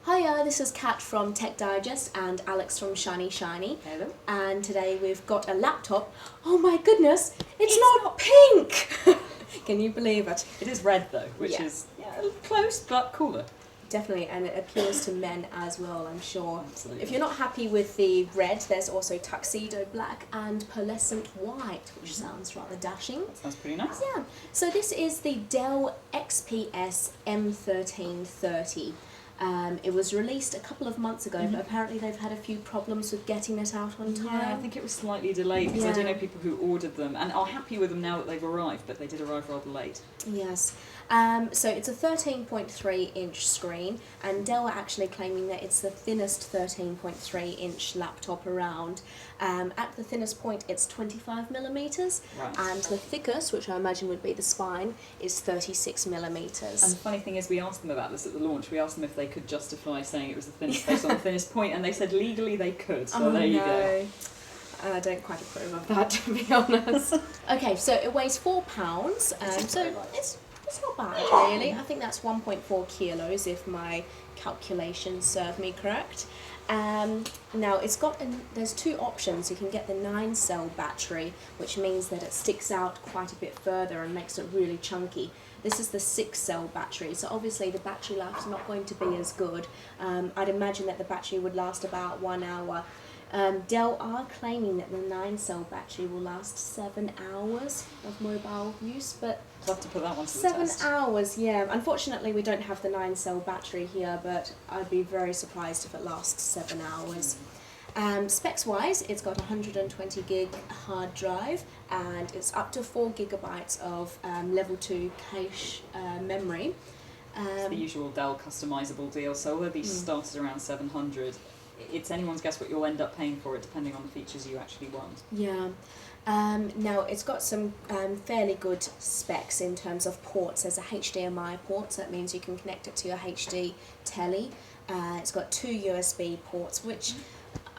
Hiya, this is Kat from Tech Digest and Alex from ShinyShiny. Hello. And today we've got a laptop. Oh my goodness, it's not pink! Can you believe it? It is red though, which is close but cooler. Definitely, and it appeals to men as well, I'm sure. Absolutely. If you're not happy with the red, there's also tuxedo black and pearlescent white, which sounds rather dashing. That sounds pretty nice. Yeah, so this is the Dell XPS M1330. It was released a couple of months ago, but apparently they've had a few problems with getting it out on time. Yeah, I think it was slightly delayed because I do know people who ordered them and are happy with them now that they've arrived, but they did arrive rather late. Yes. So it's a 13.3-inch screen, and Dell are actually claiming that it's the thinnest 13.3-inch laptop around. At the thinnest point, it's 25mm, Right. and the thickest, which I imagine would be the spine, is 36mm. And the funny thing is, we asked them about this at the launch. We asked them if they could justify saying it was the thinnest based on the thinnest point, and they said legally they could. So there you go. I don't quite approve of that, to be honest. Okay, so it weighs £4, so it's not bad, really. I think that's 1.4 kilos, if my calculations serve me correct. Now, it's got there's two options. You can get the 9-cell battery, which means that it sticks out quite a bit further and makes it really chunky. This is the 6-cell battery, so obviously the battery life is not going to be as good. I'd imagine that the battery would last about 1 hour. Dell are claiming that the 9-cell battery will last 7 hours of mobile use, but We'll have to put that one to the test. 7 hours, yeah. Unfortunately, we don't have the 9-cell battery here, but I'd be very surprised if it lasts 7 hours. Specs-wise, it's got 120 gig hard drive, and it's up to 4 gigabytes of level 2 cache memory. It's the usual Dell customizable deal, so although these started around 700, it's anyone's guess what you'll end up paying for it depending on the features you actually want. Yeah. Now, it's got some fairly good specs in terms of ports. There's a HDMI port, so that means you can connect it to your HD telly. It's got 2 USB ports, which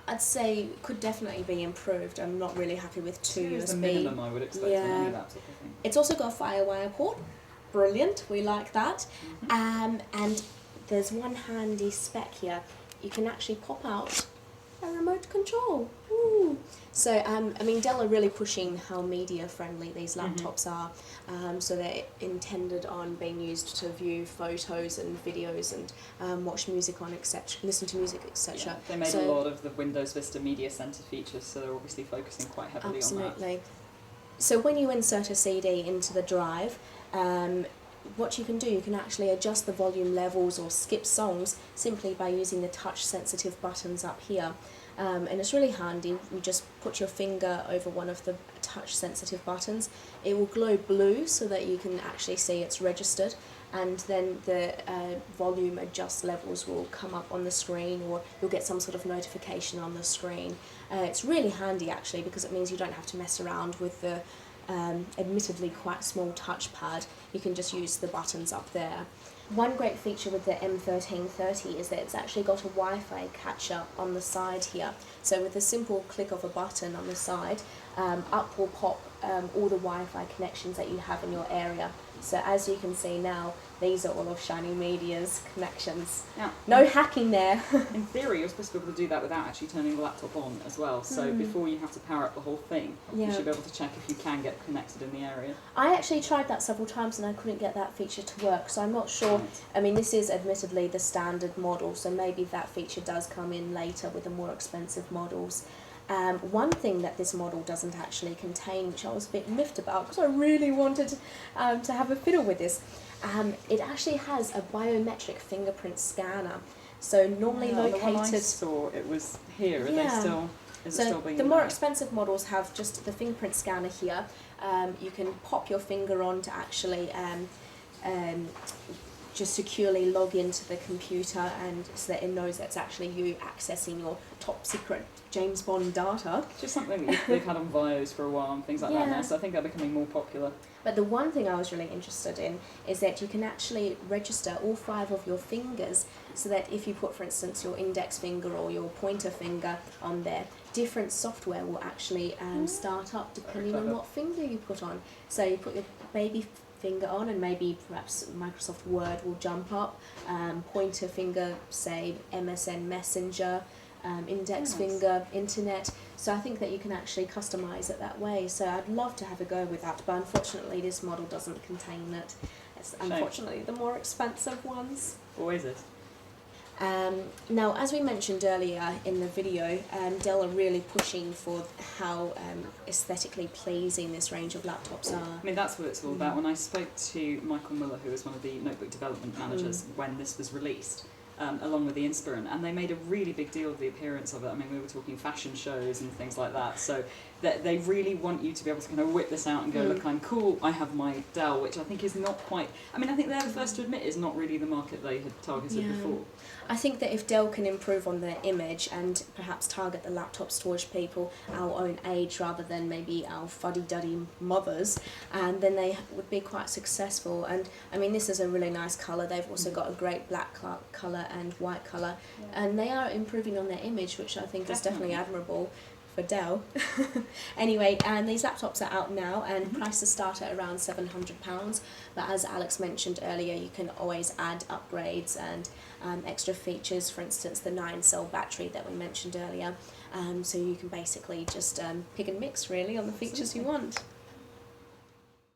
I'd say could definitely be improved. I'm not really happy with 2 USB. It's the minimum I would expect on any laptop, I think. It's also got a FireWire port. Brilliant, we like that. And there's one handy spec here. You can actually pop out a remote control. Ooh. So, I mean, Dell are really pushing how media friendly these laptops are. So they're intended on being used to view photos and videos and watch music on, etc., listen to music, etc. Yeah, they made a lot of the Windows Vista Media Center features, so they're obviously focusing quite heavily on that. Absolutely. So when you insert a CD into the drive, what you can do, you can actually adjust the volume levels or skip songs simply by using the touch-sensitive buttons up here. And it's really handy. You just put your finger over one of the touch-sensitive buttons. It will glow blue so that you can actually see it's registered, and then the volume adjust levels will come up on the screen, or you'll get some sort of notification on the screen. It's really handy actually, because it means you don't have to mess around with the admittedly quite small touchpad. You can just use the buttons up there. One great feature with the M1330 is that it's actually got a Wi-Fi catcher on the side here. So with a simple click of a button on the side, up will pop all the Wi-Fi connections that you have in your area. So as you can see now, these are all of Shiny Media's connections. Now, no hacking there. in theory, you're supposed to be able to do that without actually turning the laptop on as well. So before you have to power up the whole thing, you should be able to check if you can get connected in the area. I actually tried that several times and I couldn't get that feature to work, so I'm not sure. I mean, this is admittedly the standard model, so maybe that feature does come in later with the more expensive models. One thing that this model doesn't actually contain, which I was a bit miffed about because I really wanted to have a fiddle with this, it actually has a biometric fingerprint scanner. So normally located... The one I saw, it was here. Are they still... Is it still being the more there? expensive models have just the fingerprint scanner here. You can pop your finger on to actually just securely log into the computer, and so that it knows that's actually you accessing your top secret James Bond data. Just something that they've had on Vios for a while and things like that now, so I think they're becoming more popular. But the one thing I was really interested in is that you can actually register all 5 of your fingers, so that if you put, for instance, your index finger or your pointer finger on there, different software will actually start up depending on what finger you put on. So you put your baby finger on, and maybe perhaps Microsoft Word will jump up, pointer finger, say MSN Messenger, index finger, internet. So I think that you can actually customize it that way. So I'd love to have a go with that, but unfortunately this model doesn't contain it. It's unfortunately the more expensive ones. Always is. Now, as we mentioned earlier in the video, Dell are really pushing for how aesthetically pleasing this range of laptops are. I mean, that's what it's all about. When I spoke to Michael Muller, who was one of the notebook development managers when this was released, along with the Inspirant, and they made a really big deal of the appearance of it. I mean, we were talking fashion shows and things like that, so that they really want you to be able to kind of whip this out and go, look, I'm cool, I have my Dell, which I think is not quite, I mean, I think they're the first to admit is not really the market they had targeted before. I think that if Dell can improve on their image and perhaps target the laptop storage people our own age rather than maybe our fuddy-duddy mothers, and then they would be quite successful. And I mean, this is a really nice colour. They've also got a great black colour and white colour, and they are improving on their image, which I think is definitely admirable for Dell. Anyway, these laptops are out now, and prices start at around £700, but as Alex mentioned earlier, you can always add upgrades and extra features, for instance the 9-cell battery that we mentioned earlier, so you can basically just pick and mix really on the features you want.